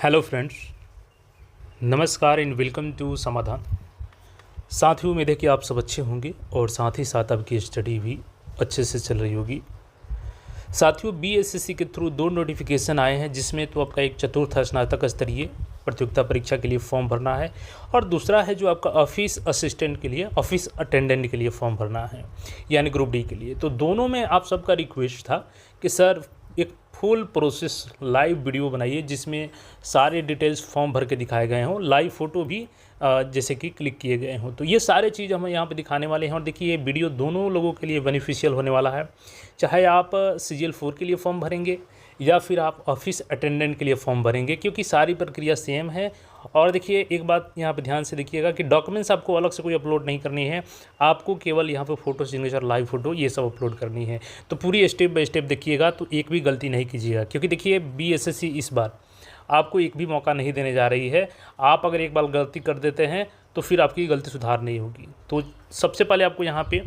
Hello friends, नमस्कार and welcome to समाधान। साथियों, उम्मीद है कि आप सब अच्छे होंगे और साथ ही साथ आपकी स्टडी भी अच्छे से चल रही होगी। साथियों, बीएसएससी के थ्रू 2 नोटिफिकेशन आए हैं, जिसमें तो आपका एक चतुर्थ स्नातक स्तरीय प्रतियोगिता परीक्षा के लिए फॉर्म भरना है और दूसरा है जो आपका ऑफिस असिस्टेंट के लिए, ऑफिस अटेंडेंट के लिए फॉर्म भरना है, यानी ग्रुप डी के लिए। तो दोनों में आप सबका रिक्वेस्ट था कि सर एक फुल प्रोसेस लाइव वीडियो बनाइए जिसमें सारे डिटेल्स फॉर्म भर के दिखाए गए हों, लाइव फ़ोटो भी जैसे कि क्लिक किए गए हों। तो ये सारे चीज़ हम यहाँ पे दिखाने वाले हैं और देखिए ये वीडियो दोनों लोगों के लिए बेनिफिशियल होने वाला है, चाहे आप CGL 4 के लिए फॉर्म भरेंगे या फिर आप ऑफिस अटेंडेंट के लिए फॉर्म भरेंगे, क्योंकि सारी प्रक्रिया सेम है। और देखिए एक बात यहाँ पे ध्यान से देखिएगा कि डॉक्यूमेंट्स आपको अलग से कोई अपलोड नहीं करनी है, आपको केवल यहाँ पे फ़ोटो सिग्नेचर, लाइव फ़ोटो ये सब अपलोड करनी है। तो पूरी स्टेप बाय स्टेप देखिएगा, तो एक भी गलती नहीं कीजिएगा, क्योंकि देखिए बीएसएससी इस बार आपको एक भी मौका नहीं देने जा रही है। आप अगर एक बार गलती कर देते हैं तो फिर आपकी गलती सुधार नहीं होगी। तो सबसे पहले आपको यहाँ पे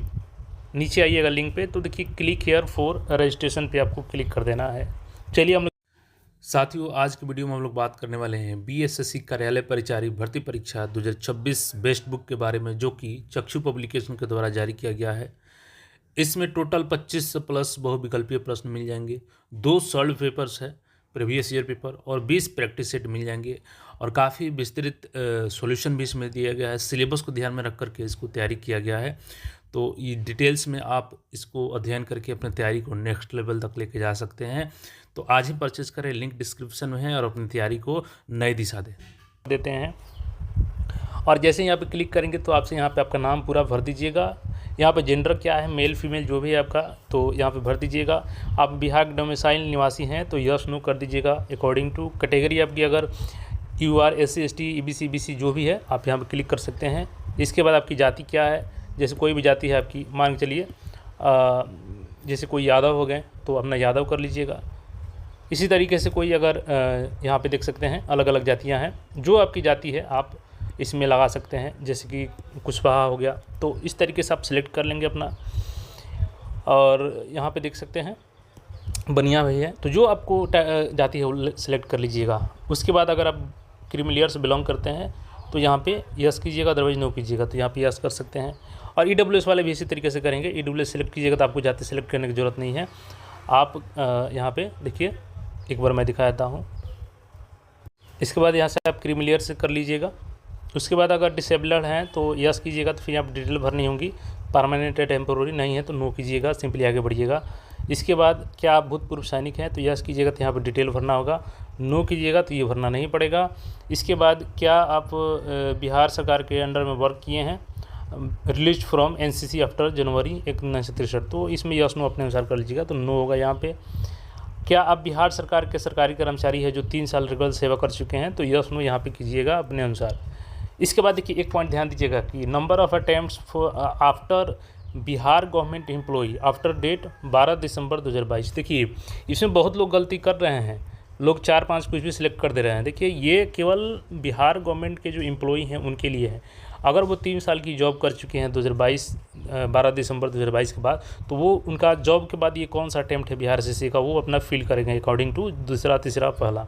नीचे आइएगा लिंक पे, तो देखिए क्लिक हेयर फॉर रजिस्ट्रेशन पे आपको क्लिक कर देना है। चलिए हम साथियों, आज की वीडियो में हम लोग बात करने वाले हैं बीएसएससी कार्यालय परिचारी भर्ती परीक्षा 2026 बेस्ट बुक के बारे में, जो कि चक्षु पब्लिकेशन के द्वारा जारी किया गया है। इसमें टोटल 25 प्लस बहुविकल्पीय प्रश्न मिल जाएंगे, 2 सॉल्व पेपर्स है प्रीवियस ईयर पेपर और 20 प्रैक्टिस सेट मिल जाएंगे और काफ़ी विस्तृत सॉल्यूशन भी इसमें दिया गया है। सिलेबस को ध्यान में रख करके इसको तैयारी किया गया है। तो ये डिटेल्स में आप इसको अध्ययन करके अपने तैयारी को नेक्स्ट लेवल तक लेके जा सकते हैं। तो आज ही परचेज करें, लिंक डिस्क्रिप्शन में है, और अपनी तैयारी को नई दिशा देते हैं। और जैसे यहाँ पे क्लिक करेंगे तो आपसे यहाँ पे आपका नाम पूरा भर दीजिएगा। यहाँ पे जेंडर क्या है, मेल फीमेल जो भी है आपका, तो यहाँ पे भर दीजिएगा। आप बिहार डोमिसाइल निवासी हैं तो यस नो कर दीजिएगा अकॉर्डिंग टू कैटेगरी आपकी। अगर UR SC ST EBC BC जो भी है आप यहाँ पे क्लिक कर सकते हैं। इसके बाद आपकी जाति क्या है, जैसे कोई भी जाति है आपकी, मान के चलिए जैसे कोई यादव हो गए तो अपना यादव कर लीजिएगा। इसी तरीके से कोई अगर यहाँ पे देख सकते हैं अलग अलग जातियाँ हैं, जो आपकी जाति है आप इसमें लगा सकते हैं, जैसे कि कुशवाहा हो गया। तो इस तरीके से आप सिलेक्ट कर लेंगे अपना। और यहाँ पे देख सकते हैं बनिया भाई है, तो जो आपको जाति है वो सिलेक्ट कर लीजिएगा। उसके बाद अगर आप क्रीमी लेयर से बिलोंग करते हैं तो यहाँ पे यस कीजिएगा, अदरवाइज नो कीजिएगा। तो यहाँ पे यस कर सकते हैं। और EWS वाले भी इसी तरीके से करेंगे। EWS सिलेक्ट कीजिएगा तो आपको जाति सिलेक्ट करने की ज़रूरत नहीं है। आप यहाँ पे देखिए एक बार मैं दिखा देता हूँ। इसके बाद यहाँ से आप क्रीमी लेयर से कर लीजिएगा। उसके बाद अगर डिसेबल्ड हैं तो यस कीजिएगा, तो फिर यहाँ पर डिटेल भरनी होंगी। परमानेंट है, टेम्पोररी नहीं है तो नो कीजिएगा, सिंपली आगे बढ़िएगा। इसके बाद क्या आप भूतपूर्व सैनिक हैं तो यस कीजिएगा, तो यहाँ पर डिटेल भरना होगा। नो कीजिएगा तो ये भरना नहीं पड़ेगा। इसके बाद क्या आप बिहार सरकार के अंडर में वर्क किए हैं, रिलीज फ्रॉम NCC आफ्टर जनवरी 1963, तो इसमें यस नो अपने अनुसार कर लीजिएगा, तो नो होगा यहाँ पे। क्या आप बिहार सरकार के सरकारी कर्मचारी है जो 3 साल रेगुलर सेवा कर चुके हैं, तो यस नो यहाँ पे कीजिएगा अपने अनुसार। इसके बाद देखिए एक पॉइंट ध्यान दीजिएगा कि number of attempts for after Bihar government employee after date 12 दिसंबर 2022। देखिए इसमें बहुत लोग गलती कर रहे हैं, लोग 4-5 कुछ भी सिलेक्ट कर दे रहे हैं। देखिए ये केवल बिहार गवर्नमेंट के जो एम्प्लॉई हैं उनके लिए है। अगर वो 3 साल की जॉब कर चुके हैं 2022 12 दिसंबर 2022 के बाद, तो वो उनका जॉब के बाद ये कौन सा अटैम्प्ट है बिहार SSC का, वो अपना फिल करेंगे अकॉर्डिंग टू दूसरा, तीसरा, पहला।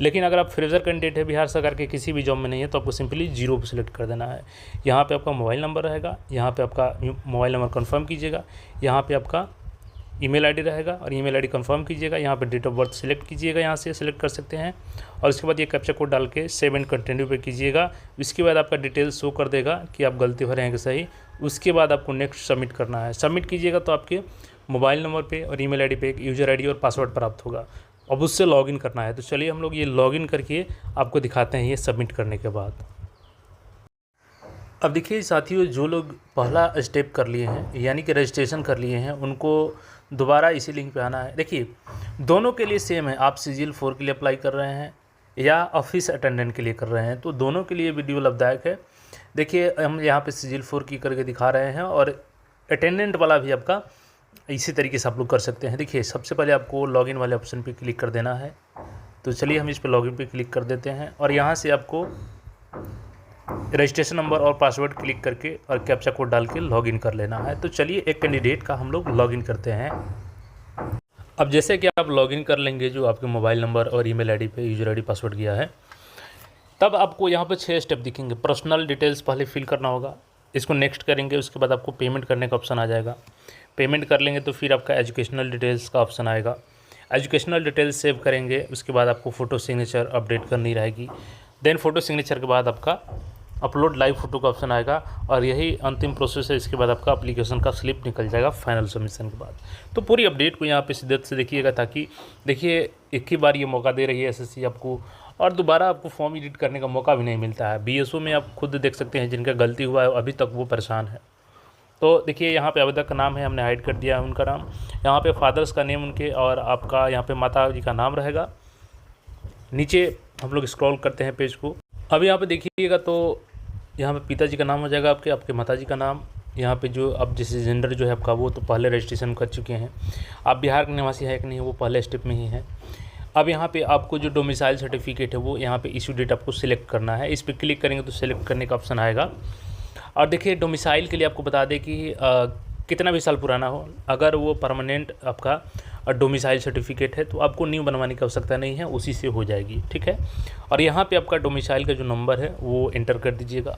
लेकिन अगर आप फ्रेशर कैंडिडेट है, बिहार सरकार के किसी भी जॉब में नहीं है, तो आपको सिंपली 0 पर सिलेक्ट कर देना है। यहाँ पे आपका मोबाइल नंबर रहेगा, यहाँ पे आपका मोबाइल नंबर कंफर्म कीजिएगा, यहाँ पे आपका ईमेल आईडी रहेगा और ईमेल आईडी कंफर्म कीजिएगा। यहाँ पे डेट ऑफ बर्थ सिलेक्ट कीजिएगा, यहाँ से सिलेक्ट कर सकते हैं। और उसके बाद ये कैप्चा कोड डाल के सेव एंड कंटिन्यू पे कीजिएगा। इसके बाद आपका डिटेल्स शो कर देगा कि आप गलती भरे हैं कि सही। उसके बाद आपको नेक्स्ट सबमिट करना है। सबमिट कीजिएगा तो आपके मोबाइल नंबर पे और ईमेल आईडी पे एक यूज़र आईडी और पासवर्ड प्राप्त होगा। अब उससे लॉगिन करना है। तो चलिए हम लोग ये लॉगिन करके आपको दिखाते हैं ये सबमिट करने के बाद। अब देखिए साथियों, जो लोग पहला स्टेप कर लिए हैं यानी कि रजिस्ट्रेशन कर लिए हैं, उनको दोबारा इसी लिंक पे आना है। देखिए दोनों के लिए सेम है, आप CGL 4 के लिए अप्लाई कर रहे हैं या ऑफिस अटेंडेंट के लिए कर रहे हैं, तो दोनों के लिए वीडियो लाभदायक है। देखिए हम यहाँ पे CGL 4 की करके दिखा रहे हैं और अटेंडेंट वाला भी आपका इसी तरीके से आप लोग कर सकते हैं। देखिए सबसे पहले आपको लॉगिन वाले ऑप्शन पे क्लिक कर देना है। तो चलिए हम इस पर लॉगिन पे क्लिक कर देते हैं और यहाँ से आपको रजिस्ट्रेशन नंबर और पासवर्ड क्लिक करके और कैप्चा कोड डाल के लॉगिन कर लेना है। तो चलिए एक कैंडिडेट का हम लोग लॉगिन करते हैं। अब जैसे कि आप लॉगिन कर लेंगे जो आपके मोबाइल नंबर और ईमेल आईडी पे यूज़र आईडी पासवर्ड किया है, तब आपको यहाँ पे 6 स्टेप दिखेंगे। पर्सनल डिटेल्स पहले फिल करना होगा, इसको नेक्स्ट करेंगे, उसके बाद आपको पेमेंट करने का ऑप्शन आ जाएगा। पेमेंट कर लेंगे तो फिर आपका एजुकेशनल डिटेल्स का ऑप्शन आएगा। एजुकेशनल डिटेल्स सेव करेंगे, उसके बाद आपको फ़ोटो सिग्नेचर अपडेट करनी रहेगी। देन फ़ोटो सिग्नेचर के बाद आपका अपलोड लाइव फ़ोटो का ऑप्शन आएगा और यही अंतिम प्रोसेस है। इसके बाद आपका एप्लीकेशन का स्लिप निकल जाएगा फाइनल सबमिशन के बाद। तो पूरी अपडेट को यहाँ पे शिद्दत से देखिएगा, ताकि देखिए एक ही बार ये मौका दे रही है एसएससी आपको, और दोबारा आपको फॉर्म एडिट करने का मौका भी नहीं मिलता है। बीएसओ में आप खुद देख सकते हैं जिनका गलती हुआ है अभी तक वो परेशान है। तो देखिए यहाँ पे आवेदक का नाम है, हमने हाइड कर दिया है उनका नाम। यहाँ पे फादर्स का नेम उनके, और आपका यहाँ पे माता जी का नाम रहेगा। नीचे हम लोग स्क्रॉल करते हैं पेज को। अब यहाँ पे देखिएगा तो यहाँ पे पिताजी का नाम हो जाएगा, आपके माताजी का नाम। यहाँ पे जो अब जैसे जेंडर जो है आपका वो तो पहले रजिस्ट्रेशन कर चुके हैं। आप बिहार के निवासी है कि नहीं वो पहले स्टेप में ही है। अब यहाँ पे आपको जो डोमिसाइल सर्टिफिकेट है वो यहाँ पे इशू डेट आपको सिलेक्ट करना है। इस पर क्लिक करेंगे तो सिलेक्ट करने का ऑप्शन आएगा। और देखिए डोमिसाइल के लिए आपको बता दें कि कितना भी साल पुराना हो, अगर वो परमानेंट आपका डोमिसाइल सर्टिफिकेट है तो आपको न्यू बनवाने की आवश्यकता नहीं है, उसी से हो जाएगी, ठीक है। और यहाँ पे आपका डोमिसाइल का जो नंबर है वो एंटर कर दीजिएगा।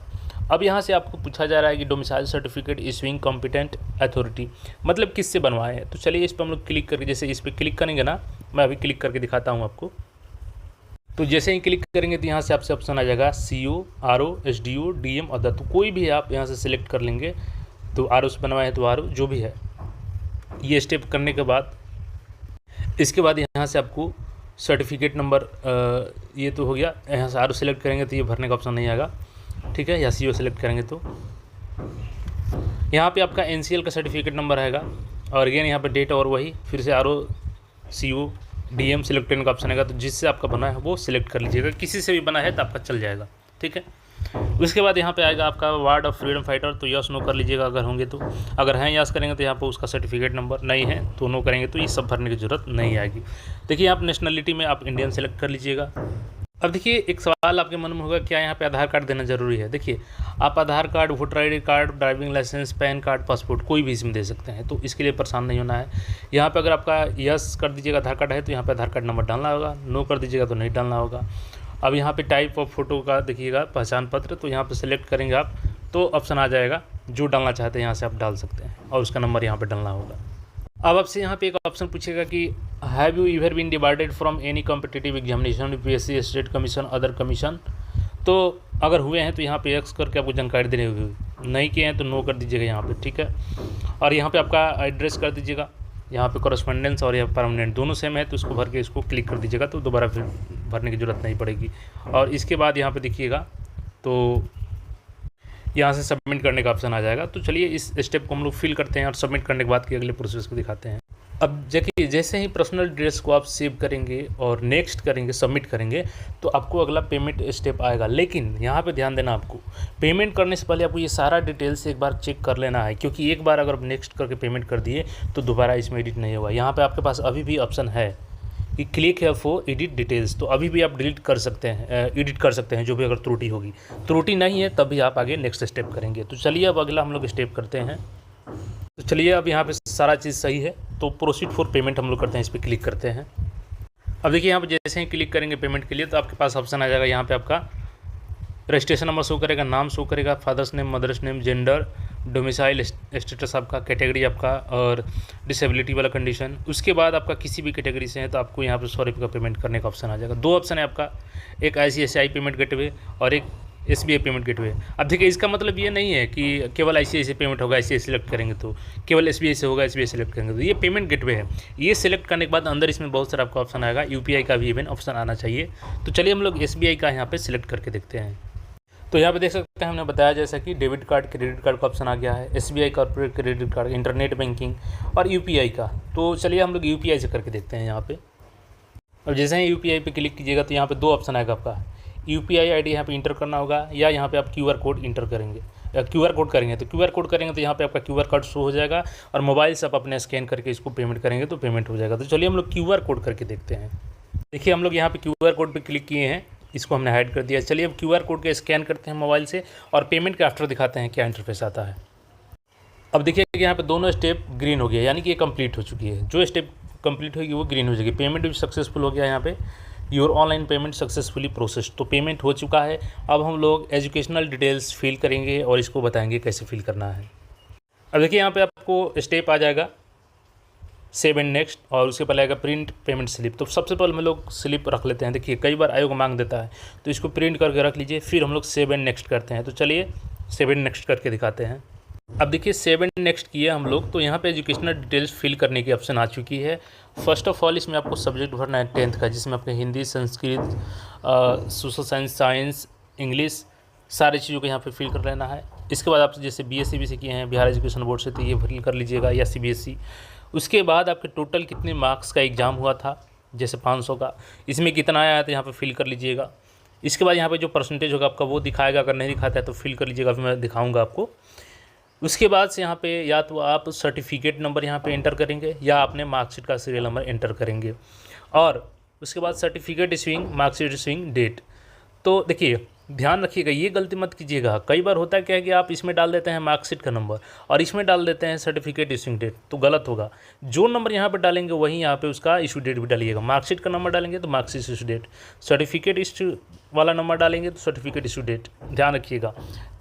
अब यहाँ से आपको पूछा जा रहा है कि domicile certificate issuing competent authority, मतलब किससे बनवाए हैं। तो चलिए इस पर हम लोग क्लिक करके, जैसे इस पर क्लिक करेंगे ना, मैं अभी क्लिक करके दिखाता हूँ आपको। तो जैसे ही क्लिक करेंगे तो यहाँ से आपसे ऑप्शन आ जाएगा CO, RO, SDO, DM other. तो कोई भी आप यहाँ से सिलेक्ट कर लेंगे। तो RO से बनवाए हैं तो RO जो भी है। ये स्टेप करने के बाद इसके बाद यहाँ से आपको सर्टिफिकेट नंबर, ये तो हो गया। यहाँ से RO सेलेक्ट करेंगे तो ये भरने का ऑप्शन नहीं आएगा, ठीक है। या CO सेलेक्ट करेंगे तो यहाँ पे आपका NCL का सर्टिफिकेट नंबर आएगा। और अगेन यहाँ पे डेट और वही फिर से RO, CO, DM सेलेक्ट करने का ऑप्शन आएगा। तो जिससे आपका बना है वो सिलेक्ट कर लीजिएगा, किसी से भी बना है तो आपका चल जाएगा, ठीक है। उसके बाद यहाँ पे आएगा आपका वार्ड ऑफ फ्रीडम फाइटर, तो यस नो कर लीजिएगा अगर होंगे तो। अगर हैं यस करेंगे तो यहाँ पे उसका सर्टिफिकेट नंबर, नहीं है तो नो करेंगे तो ये सब भरने की ज़रूरत नहीं आएगी। देखिए आप नेशनलिटी में आप इंडियन सेलेक्ट कर लीजिएगा। अब देखिए एक सवाल आपके मन में होगा, क्या यहाँ पे आधार कार्ड देना ज़रूरी है। देखिए आप Aadhaar card, voter ID card, driving licence, PAN card, passport कोई भी इसमें दे सकते हैं, तो इसके लिए परेशान नहीं होना है। यहाँ पे अगर आपका यस कर दीजिएगा आधार कार्ड है तो यहाँ पे आधार कार्ड नंबर डालना होगा, नो कर दीजिएगा तो नहीं डालना होगा। अब यहाँ पे टाइप ऑफ फ़ोटो का देखिएगा पहचान पत्र, तो यहाँ पे सेलेक्ट करेंगे आप तो ऑप्शन आ जाएगा, जो डालना चाहते हैं यहाँ से आप डाल सकते हैं और उसका नंबर यहाँ पे डालना होगा। अब आपसे यहाँ पे एक ऑप्शन पूछेगा कि have you ever been divided from any competitive examination, UPSC, state commission, other commission. तो अगर हुए हैं तो यहाँ पे एक्स करके आपको जानकारी देनी होगी, नहीं किए हैं तो नो कर दीजिएगा यहाँ पे, ठीक है। और यहाँ पे आपका एड्रेस कर दीजिएगा, यहाँ पे कॉरेस्पॉन्डेंस और यहाँ परमानेंट दोनों सेम है तो इसको भर के इसको क्लिक कर दीजिएगा, तो दोबारा फिर भरने की ज़रूरत नहीं पड़ेगी। और इसके बाद यहाँ पे देखिएगा तो यहाँ से सबमिट करने का ऑप्शन आ जाएगा। तो चलिए इस स्टेप को हम लोग फिल करते हैं और सबमिट करने के बाद के अगले प्रोसेस को दिखाते हैं। अब देखिए जैसे ही पर्सनल डिटेल्स को आप सेव करेंगे और नेक्स्ट करेंगे, सबमिट करेंगे, तो आपको अगला पेमेंट स्टेप आएगा। लेकिन यहाँ पे ध्यान देना, आपको पेमेंट करने से पहले आपको ये सारा डिटेल्स एक बार चेक कर लेना है, क्योंकि एक बार अगर आप नेक्स्ट करके पेमेंट कर दिए तो दोबारा इसमें एडिट नहीं होगा। यहाँ पर आपके पास अभी भी ऑप्शन है कि क्लिक है फॉर एडिट डिटेल्स, तो अभी भी आप डिलीट कर सकते हैं, एडिट कर सकते हैं जो भी अगर त्रुटि होगी। त्रुटि नहीं है तभी आप आगे नेक्स्ट स्टेप करेंगे। तो चलिए अब अगला हम लोग स्टेप करते हैं। तो चलिए अब यहाँ पे सारा चीज़ सही है तो प्रोसीड फॉर पेमेंट हम लोग करते हैं, इस पर क्लिक करते हैं। अब देखिए यहाँ पे जैसे ही क्लिक करेंगे पेमेंट के लिए तो आपके पास ऑप्शन आ जाएगा, यहाँ पे आपका रजिस्ट्रेशन नंबर शो करेगा, नाम शो करेगा, father's name, mother's name, gender, domicile status आपका, कैटेगरी आपका और डिसेबिलिटी वाला कंडीशन। उसके बाद आपका किसी भी कैटेगरी से है तो आपको यहाँ पे 100 रुपये का पेमेंट करने का ऑप्शन आ जाएगा। दो ऑप्शन है आपका, एक ICICI पेमेंट गेटवे और एक SBI पेमेंट गेटवे। अब देखिए इसका मतलब ये नहीं है कि केवल ICICI पेमेंट होगा, ICICI सेलेक्ट करेंगे तो, केवल SBI से होगा, SBI सेलेक्ट करेंगे तो। ये पेमेंट गेटवे है। ये सेलेक्ट करने के बाद अंदर इसमें बहुत सारा आपका ऑप्शन आएगा, UPI का भी इवन ऑप्शन आना चाहिए। तो चलिए हम लोग SBI का यहाँ पे सिलेक्ट करके देखते हैं। तो यहाँ पे देख सकते हैं हमने बताया जैसा कि डेबिट कार्ड, क्रेडिट कार्ड का ऑप्शन आ गया है, SBI corporate credit card, internet banking और UPI का। तो चलिए हम लोग UPI से करके देखते हैं यहाँ पे। अब जैसे ही UPI पे क्लिक कीजिएगा तो यहाँ पे दो ऑप्शन आएगा आपका, UPI ID यहाँ पे इंटर करना होगा या यहाँ पे आप QR कोड इंटर करेंगे, QR कोड करेंगे तो QR कोड करेंगे तो यहाँ पे आपका QR कोड शो हो जाएगा और मोबाइल से आप अपने स्कैन करके इसको पेमेंट करेंगे तो पेमेंट हो जाएगा। तो चलिए हम लोग QR कोड करके देखते हैं। देखिए हम लोग यहाँ पे QR कोड पे क्लिक किए हैं, इसको हमने हाइड कर दिया। चलिए अब QR कोड का स्कैन करते हैं मोबाइल से और पेमेंट के आफ्टर दिखाते हैं क्या इंटरफेस आता है। अब देखिए कि यहाँ पे दोनों स्टेप ग्रीन हो गया, यानी कि ये कंप्लीट हो चुकी है। जो स्टेप कंप्लीट होगी वो ग्रीन हो जाएगी। पेमेंट भी सक्सेसफुल हो गया यहाँ पे, your online payment successfully process, तो पेमेंट हो चुका है। अब हम लोग एजुकेशनल डिटेल्स फिल करेंगे और इसको बताएंगे कैसे फिल करना है। अब देखिए यहाँ पे आपको स्टेप आ जाएगा सेव एंड नेक्स्ट, और उसके पहले आएगा प्रिंट पेमेंट स्लिप। तो सबसे पहले हम लोग स्लिप रख लेते हैं। देखिए कई बार आयोग मांग देता है, तो इसको प्रिंट करके रख लीजिए, फिर हम लोग सेव एंड नेक्स्ट करते हैं। तो चलिए सेव एंड नेक्स्ट करके दिखाते हैं। अब देखिए सेव एंड नेक्स्ट किए हम लोग, तो यहाँ पे एजुकेशनल डिटेल्स फिल करने की ऑप्शन आ चुकी है। फर्स्ट ऑफ ऑल इसमें आपको सब्जेक्ट भरना है 10th का, जिसमें आपके Hindi, Sanskrit, social science, science, English, सारी चीज़ों को यहाँ पे फिल कर लेना है। इसके बाद आप जैसे BSc BC किए हैं बिहार एजुकेशन बोर्ड से, तो ये फिल कर लीजिएगा, या CBSE। उसके बाद आपके टोटल कितने मार्क्स का एग्ज़ाम हुआ था, जैसे 500 का, इसमें कितना आया है तो यहाँ पे फिल कर लीजिएगा। इसके बाद यहाँ पे जो परसेंटेज होगा आपका वो दिखाएगा, अगर नहीं दिखाता है तो फिल कर लीजिएगा, फिर मैं दिखाऊंगा आपको। उसके बाद से यहाँ पे या तो आप सर्टिफिकेट नंबर यहाँ पे एंटर करेंगे, या अपने मार्कशीट का सीरियल नंबर एंटर करेंगे, और उसके बाद certificate issuing, marksheet issuing date. तो देखिए ध्यान रखिएगा, ये गलती मत कीजिएगा। कई बार होता है क्या है कि आप इसमें डाल देते हैं मार्कशीट का नंबर और इसमें डाल देते हैं सर्टिफिकेट इशूइंग डेट, तो गलत होगा। जो नंबर यहाँ पे डालेंगे वहीं यहाँ पे उसका इशू डेट भी डालिएगा। मार्कशीट का नंबर डालेंगे तो marksheet issue date, certificate issue वाला नंबर डालेंगे तो सर्टिफिकेट इशू डेट, ध्यान रखिएगा।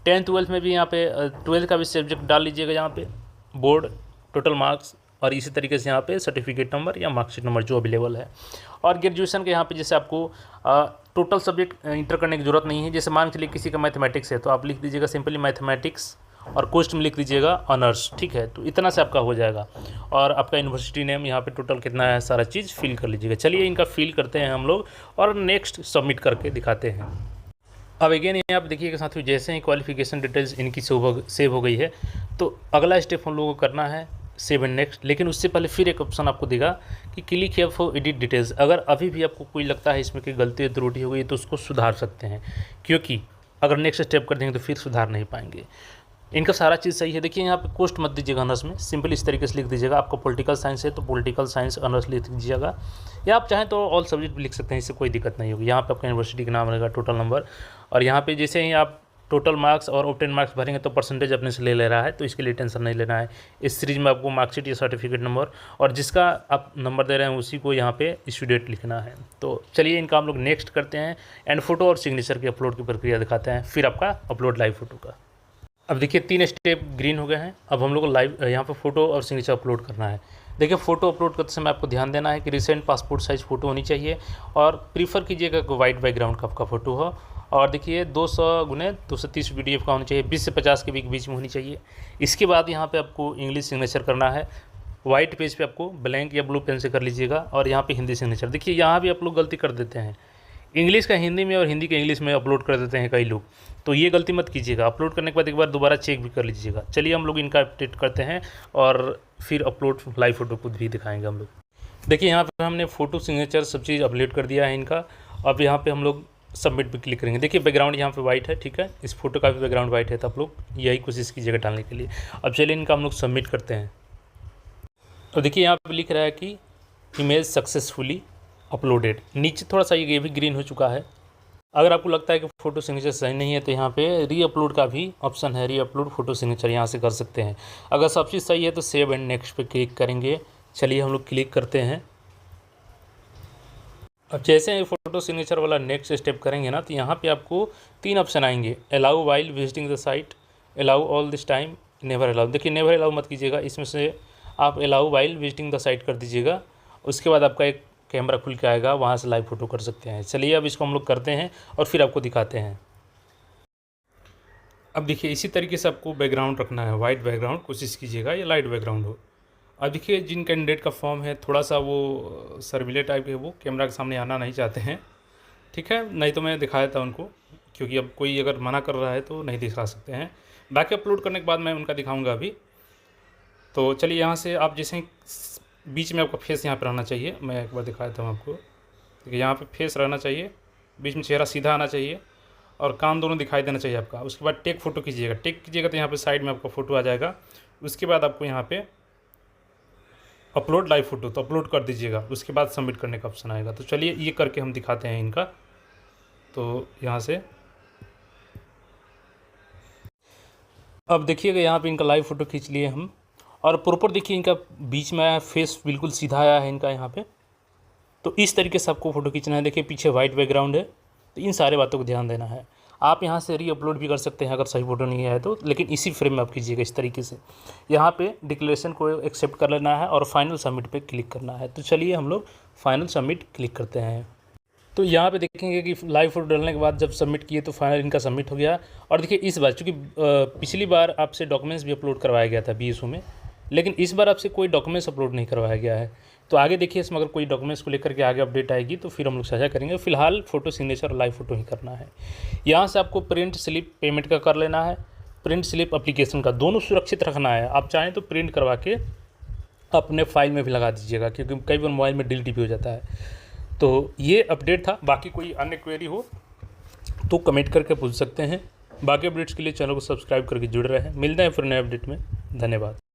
10th 12th में भी यहाँ पे 12th का भी सब्जेक्ट डाल लीजिएगा यहाँ पे, बोर्ड, टोटल मार्क्स, और इसी तरीके से यहाँ पे सर्टिफिकेट नंबर या मार्कशीट नंबर जो अवेलेबल है। और ग्रेजुएशन के यहाँ पे जैसे आपको टोटल सब्जेक्ट इंटर करने की जरूरत नहीं है। जैसे मान के चलिए किसी का मैथमेटिक्स है तो आप लिख दीजिएगा सिंपली मैथमेटिक्स, और कोस्ट में लिख दीजिएगा ऑनर्स, ठीक है। तो इतना से आपका हो जाएगा, और आपका यूनिवर्सिटी नेम यहाँ पे टोटल कितना है सारा चीज़ फिल कर लीजिएगा। चलिए इनका फिल करते हैं हम लोग और नेक्स्ट सबमिट करके दिखाते हैं। अब अगेन यहाँ आप देखिएगा साथियों, जैसे ही क्वालिफिकेशन डिटेल्स इनकी सेव हो गई है, तो अगला स्टेप हम लोगों को करना है सेव एंड नेक्स्ट। लेकिन उससे पहले फिर एक ऑप्शन आपको देगा कि click here for edit details. अगर अभी भी आपको कोई लगता है इसमें कोई गलती या त्रुटि हो गई तो उसको सुधार सकते हैं, क्योंकि अगर नेक्स्ट स्टेप कर देंगे तो फिर सुधार नहीं पाएंगे। इनका सारा चीज़ सही है। देखिए यहाँ पे कोस्ट मत दीजिएगा ऑनर्स में, सिंपल इस तरीके से लिख दीजिएगा। आपको पॉलिटिकल साइंस है तो पॉलिटिकल साइंस ऑनर्स लिख दीजिएगा, या आप चाहें तो ऑल सब्जेक्ट भी लिख सकते हैं, इससे कोई दिक्कत नहीं होगी। यहाँ पे आपका यूनिवर्सिटी का नाम रहेगा, टोटल नंबर, और यहाँ पे जैसे ही आप टोटल मार्क्स और ऑब्टेन मार्क्स भरेंगे तो परसेंटेज अपने से ले रहा है, तो इसके लिए टेंशन नहीं लेना है। इस सीरीज में आपको मार्कशीट या सर्टिफिकेट नंबर और जिसका आप नंबर दे रहे हैं उसी को यहाँ पे इशू डेट लिखना है। तो चलिए इनका हम लोग नेक्स्ट करते हैं, एंड फोटो और सिग्नेचर की अपलोड की प्रक्रिया दिखाते हैं, फिर आपका अपलोड लाइव फोटो का। अब देखिए 3 स्टेप ग्रीन हो गए हैं। अब हम लोग को लाइव यहाँ पे फ़ोटो और सिग्नेचर अपलोड करना है। देखिए फ़ोटो अपलोड करते समय आपको ध्यान देना है कि रिसेंट पासपोर्ट साइज़ फ़ोटो होनी चाहिए, और प्रीफर कीजिएगा कि वाइट बैकग्राउंड का आपका फ़ोटो हो, और देखिए 200x230 PDF का होना चाहिए, 20 से 50 के बीच में होनी चाहिए। इसके बाद यहाँ पे आपको इंग्लिश सिग्नेचर करना है। वाइट पेज पे आपको ब्लैंक या ब्लू पेन से कर लीजिएगा, और यहाँ पे हिंदी सिग्नेचर। देखिए यहाँ भी आप लोग गलती कर देते हैं, इंग्लिश का हिंदी में और हिंदी का इंग्लिश में अपलोड कर देते हैं कई लोग, तो ये गलती मत कीजिएगा। अपलोड करने के बाद एक बार दोबारा चेक भी कर लीजिएगा। चलिए हम लोग इनका अपडेट करते हैं और फिर अपलोड लाइव फ़ोटो को भी दिखाएंगे हम लोग। देखिए यहाँ पे हमने फ़ोटो सिग्नेचर सब चीज़ अपलोड कर दिया है इनका। अब यहाँ पे हम लोग सबमिट पे क्लिक करेंगे। देखिए बैकग्राउंड यहाँ पे वाइट है, ठीक है, इस फोटो का भी बैकग्राउंड वाइट है, तो आप लोग यही कोशिश कीजिएगा डालने के लिए। अब चलिए इनका हम लोग सबमिट करते हैं। तो देखिए यहाँ पे लिख रहा है कि इमेज सक्सेसफुली अपलोडेड, नीचे थोड़ा सा ये भी ग्रीन हो चुका है। अगर आपको लगता है कि फ़ोटो सिग्नेचर सही नहीं है तो यहाँ पे री अपलोड का भी ऑप्शन है, री अपलोड फ़ोटो सिग्नेचर, यहाँ से कर सकते हैं। अगर सब चीज़ सही है तो सेव एंड नेक्स्ट पे क्लिक करेंगे। चलिए हम लोग क्लिक करते हैं। अब जैसे ही फ़ोटो सिग्नेचर वाला नेक्स्ट स्टेप करेंगे ना, तो यहाँ पे आपको 3 ऑप्शन आएंगे, allow while visiting the site, allow all this time, never allow. देखिए नेवर अलाउ मत कीजिएगा, इसमें से आप allow while visiting the site कर दीजिएगा। उसके बाद आपका एक कैमरा खुल के आएगा, वहाँ से लाइव फ़ोटो कर सकते हैं। चलिए अब इसको हम लोग करते हैं और फिर आपको दिखाते हैं। अब देखिए इसी तरीके से आपको बैकग्राउंड रखना है, वाइट बैकग्राउंड कोशिश कीजिएगा या लाइट बैकग्राउंड हो। अब देखिए जिन कैंडिडेट का फॉर्म है थोड़ा सा वो सर्विले टाइप के, वो कैमरा के सामने आना नहीं चाहते हैं, ठीक है, नहीं तो मैं दिखाया था उनको, क्योंकि अब कोई अगर मना कर रहा है तो नहीं दिखा सकते हैं। बाकी अपलोड करने के बाद मैं उनका दिखाऊँगा अभी। तो चलिए यहाँ से आप जैसे बीच में आपका फेस यहाँ पर रहना चाहिए, मैं एक बार दिखाया था आपको। देखिए यहाँ पे फेस रहना चाहिए, बीच में चेहरा सीधा आना चाहिए और कान दोनों दिखाई देना चाहिए आपका। उसके बाद टेक फ़ोटो कीजिएगा, टेक कीजिएगा तो यहाँ पे साइड में आपका फ़ोटो आ जाएगा। उसके बाद आपको यहाँ पे अपलोड लाइव फ़ोटो, तो अपलोड कर दीजिएगा। उसके बाद सबमिट करने का ऑप्शन आएगा। तो चलिए ये करके हम दिखाते हैं इनका। तो यहाँ से अब देखिएगा यहाँ पर इनका लाइव फ़ोटो खींच लिए हम, और प्रॉपर देखिए इनका बीच में फेस बिल्कुल सीधा आया है इनका यहाँ पे। तो इस तरीके से आपको फ़ोटो खींचना है। देखिए पीछे वाइट बैकग्राउंड है, तो इन सारे बातों को ध्यान देना है। आप यहाँ से री अपलोड भी कर सकते हैं अगर सही फ़ोटो नहीं आए तो, लेकिन इसी फ्रेम में आप कीजिएगा इस तरीके से। यहाँ पे डिक्लेरेशन को एक्सेप्ट कर लेना है और फाइनल सबमिट पे क्लिक करना है। तो चलिए हम लोग फाइनल सबमिट क्लिक करते हैं। तो यहाँ पे देखेंगे कि लाइव फ़ोटो डालने के बाद जब सबमिट किए तो फाइनल इनका सबमिट हो गया। और देखिए इस बार चूँकि पिछली बार आपसे डॉक्यूमेंट्स भी अपलोड करवाया गया था BSO में, लेकिन इस बार आपसे कोई डॉक्यूमेंट्स अपलोड नहीं करवाया गया है। तो आगे देखिए इसमें अगर कोई डॉक्यूमेंट्स को लेकर के आगे अपडेट आएगी तो फिर हम लोग साझा करेंगे। फिलहाल फ़ोटो सिग्नेचर और लाइव फ़ोटो ही करना है। यहाँ से आपको प्रिंट स्लिप पेमेंट का कर लेना है, प्रिंट स्लिप एप्लीकेशन का, दोनों सुरक्षित रखना है। आप चाहें तो प्रिंट करवा के अपने फाइल में भी लगा दीजिएगा, क्योंकि कई बार मोबाइल में डिलीट भी हो जाता है। तो ये अपडेट था। बाकी कोई अन्य क्वेरी हो तो कमेंट करके पूछ सकते हैं। बाकी अपडेट्स के लिए चैनल को सब्सक्राइब करके जुड़े रहें। मिलते हैं फिर नए अपडेट में। धन्यवाद।